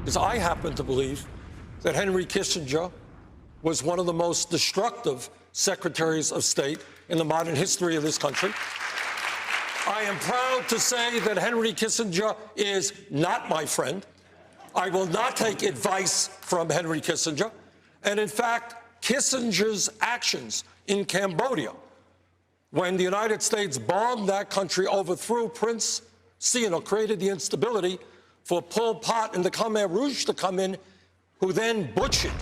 is I happen to believe that Henry Kissinger was one of the most destructive secretaries of state in the modern history of this country. I am proud to say that Henry Kissinger is not my friend. I will not take advice from Henry Kissinger. And in fact, Kissinger's actions in Cambodia, when the United States bombed that country, overthrew Prince Sihanouk, created the instability for Pol Pot and the Khmer Rouge to come in, who then butchered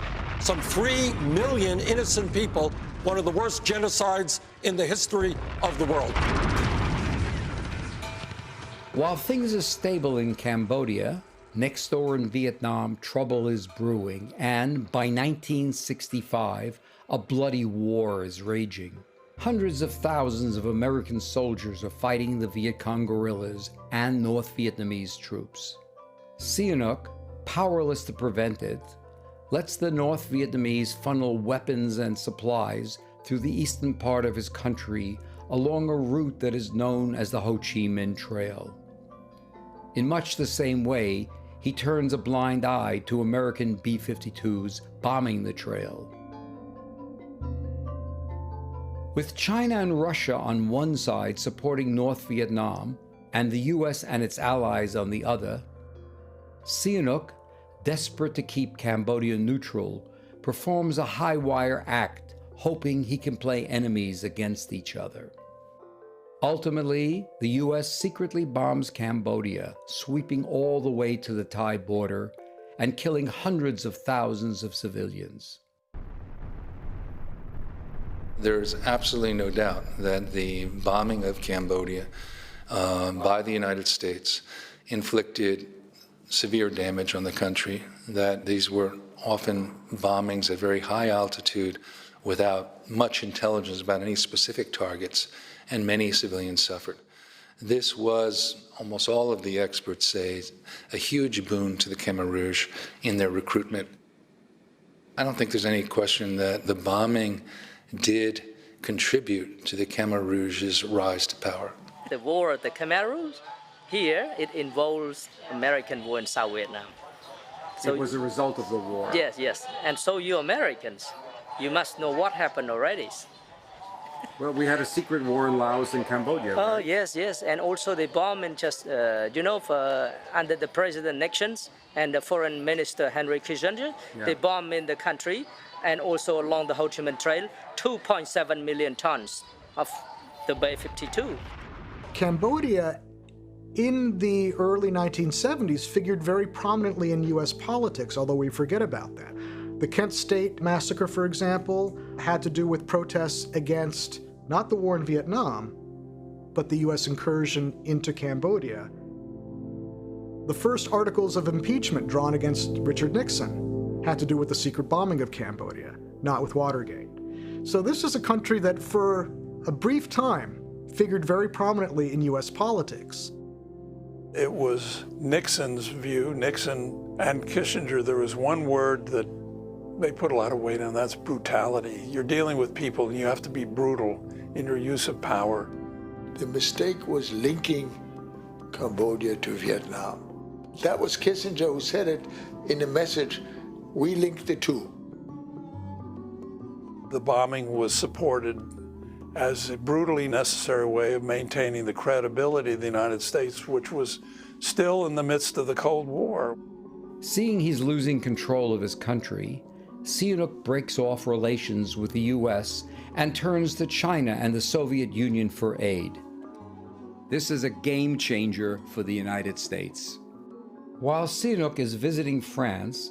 some 3 million innocent people, one of the worst genocides in the history of the world. While things are stable in Cambodia, next door in Vietnam, trouble is brewing, and by 1965, a bloody war is raging. Hundreds of thousands of American soldiers are fighting the Viet Cong guerrillas and North Vietnamese troops. Sihanouk, powerless to prevent it, lets the North Vietnamese funnel weapons and supplies through the eastern part of his country along a route that is known as the Ho Chi Minh Trail. In much the same way, he turns a blind eye to American B-52s bombing the trail. With China and Russia on one side supporting North Vietnam, and the U.S. and its allies on the other, Sihanouk, desperate to keep Cambodia neutral, performs a high-wire act, hoping he can play enemies against each other. Ultimately, the U.S. secretly bombs Cambodia, sweeping all the way to the Thai border and killing hundreds of thousands of civilians. There's absolutely no doubt that the bombing of Cambodia by the United States inflicted severe damage on the country, that these were often bombings at very high altitude without much intelligence about any specific targets, and many civilians suffered. This was, almost all of the experts say, a huge boon to the Khmer Rouge in their recruitment. I don't think there's any question that the bombing did contribute to the Khmer Rouge's rise to power. The war of the Khmer Rouge, here it involves American war in South Vietnam. So it was a result of the war. Yes, yes. And so you Americans, you must know what happened already. Well, we had a secret war in Laos and Cambodia. Oh, right? yes, yes. And also they bomb in just, under the President Nixon's and the Foreign Minister Henry Kissinger, they bomb in the country and also along the Ho Chi Minh Trail, 2.7 million tons of the B-52. Cambodia, in the early 1970s, figured very prominently in U.S. politics, although we forget about that. The Kent State Massacre, for example, had to do with protests against not the war in Vietnam, but the U.S. incursion into Cambodia. The first articles of impeachment drawn against Richard Nixon had to do with the secret bombing of Cambodia, not with Watergate. So this is a country that for a brief time figured very prominently in U.S. politics. It was Nixon's view, Nixon and Kissinger, there was one word that they put a lot of weight on, that's brutality. You're dealing with people and you have to be brutal in your use of power. The mistake was linking Cambodia to Vietnam. That was Kissinger who said it in the message, we linked the two. The bombing was supported as a brutally necessary way of maintaining the credibility of the United States, which was still in the midst of the Cold War. Seeing he's losing control of his country, Sihanouk breaks off relations with the U.S. and turns to China and the Soviet Union for aid. This is a game changer for the United States. While Sihanouk is visiting France,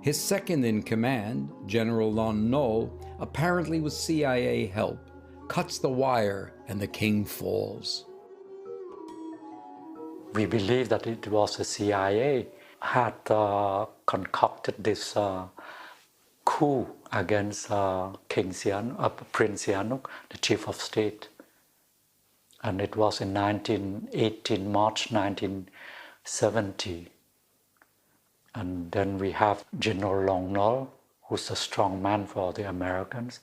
his second-in-command, General Lon Nol, apparently with CIA help, cuts the wire and the king falls. We believe that it was the CIA had concocted this coup against Prince Sihanouk, the chief of state. And it was in March 1970. And then we have General Lon Nol, who's a strong man for the Americans.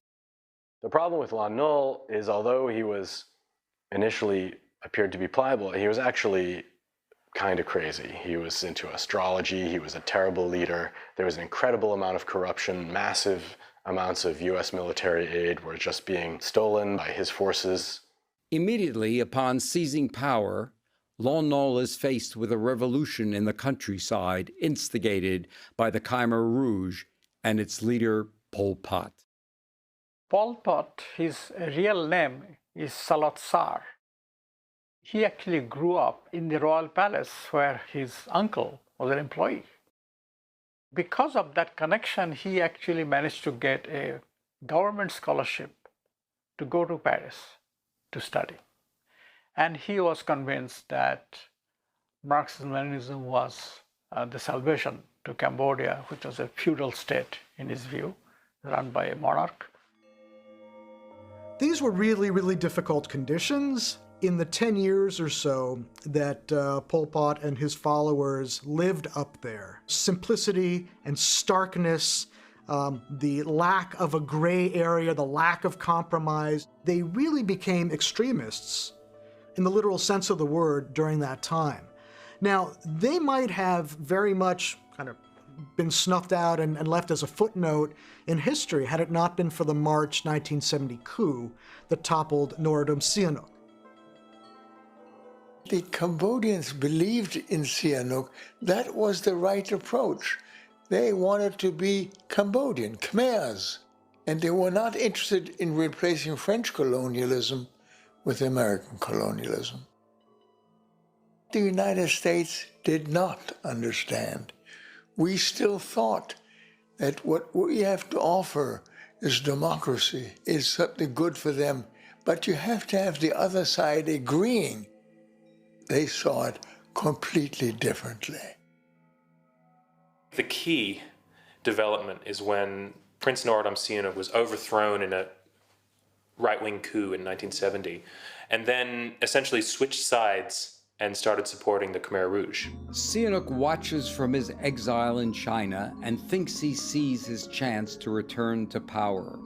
The problem with Lon Nol is, although he was initially appeared to be pliable, he was actually kind of crazy. He was into astrology. He was a terrible leader. There was an incredible amount of corruption. Massive amounts of U.S. military aid were just being stolen by his forces. Immediately upon seizing power, Lon Nol is faced with a revolution in the countryside instigated by the Khmer Rouge and its leader, Pol Pot. Pol Pot, his real name is Salat Sar. He actually grew up in the royal palace where his uncle was an employee. Because of that connection, he actually managed to get a government scholarship to go to Paris to study. And he was convinced that Marxism-Leninism was the salvation to Cambodia, which was a feudal state, in his view, run by a monarch. These were really, really difficult conditions. In the 10 years or so that Pol Pot and his followers lived up there, simplicity and starkness, the lack of a gray area, the lack of compromise, they really became extremists in the literal sense of the word during that time. Now, they might have very much kind of been snuffed out and left as a footnote in history had it not been for the March 1970 coup that toppled Norodom Sihanouk. The Cambodians believed in Sihanouk. That was the right approach. They wanted to be Cambodian, Khmers, and they were not interested in replacing French colonialism with American colonialism. The United States did not understand. We still thought that what we have to offer is democracy, is something good for them, but you have to have the other side agreeing. They saw it completely differently. The key development is when Prince Norodom Sihanouk was overthrown in a right-wing coup in 1970, and then essentially switched sides and started supporting the Khmer Rouge. Sihanouk watches from his exile in China and thinks he sees his chance to return to power.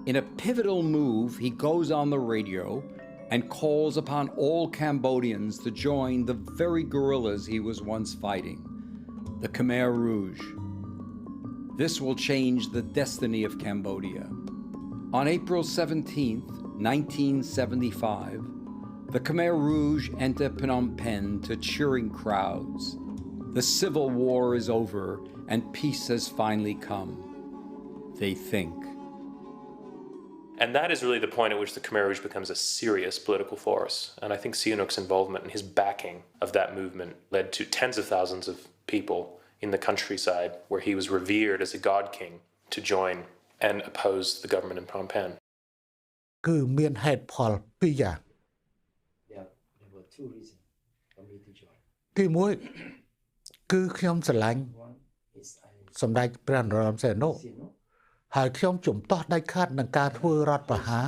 In a pivotal move, he goes on the radio and calls upon all Cambodians to join the very guerrillas he was once fighting, the Khmer Rouge. This will change the destiny of Cambodia. On April 17, 1975, the Khmer Rouge enter Phnom Penh to cheering crowds. The civil war is over and peace has finally come, they think. And that is really the point at which the Khmer Rouge becomes a serious political force. And I think Sihanouk's involvement and his backing of that movement led to tens of thousands of people in the countryside where he was revered as a god king to join and oppose the government in Phnom Penh. គឺមានហេតុផលពីរយ៉ាង There were two reasons for me to join. ទីមួយគឺខ្ញុំស្រឡាញ់សម្ដេចព្រះនរោត្តមសីហនុ ហើយខ្ញុំជំទាស់ដាច់ខាតនឹងការធ្វើរដ្ឋប្រហារ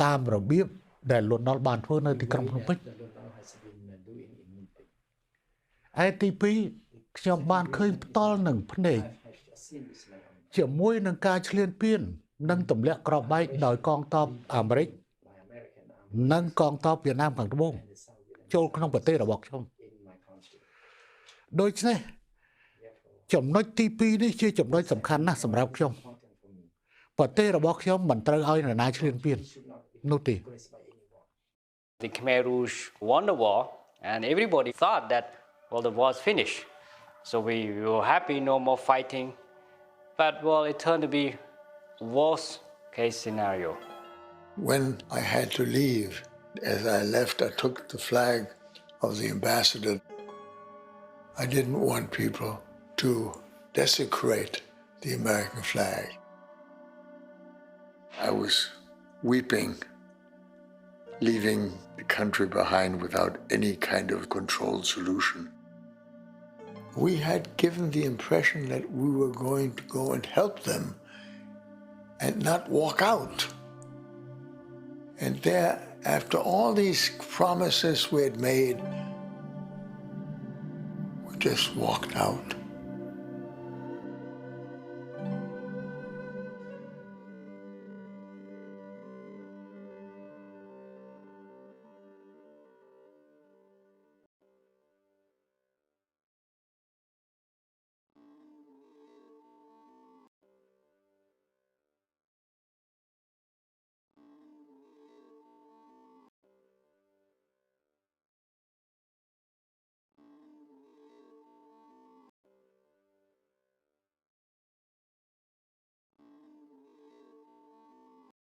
តាមរបៀបដែលលន់នល់បានធ្វើនៅទីក្រុងភ្នំពេញឯទីពីរខ្ញុំបានឃើញផ្ទាល់នឹងភ្នែកជាមួយនឹងការឈ្លានពាននិងទម្លាក់គ្រាប់បែកដោយកងទ័ពអាមេរិកនិងកងទ័ពវៀតណាមខាងត្បូងចូលក្នុងប្រទេសរបស់ខ្ញុំដូច្នេះចំណុចទី2នេះជាចំណុចសំខាន់ណាស់សម្រាប់ខ្ញុំប្រទេសរបស់ខ្ញុំមិនត្រូវឲ្យនរណាឈ្លានពាននោះទេ The Khmer Rouge won the war and everybody thought that well the war is finished. So we were happy, no more fighting. But well it turned to be worst case scenario. When I had to leave, as I left, I took the flag of the ambassador. I didn't want people to desecrate the American flag. I was weeping, leaving the country behind without any kind of controlled solution. We had given the impression that we were going to go and help them and not walk out. And there, after all these promises we had made, we just walked out.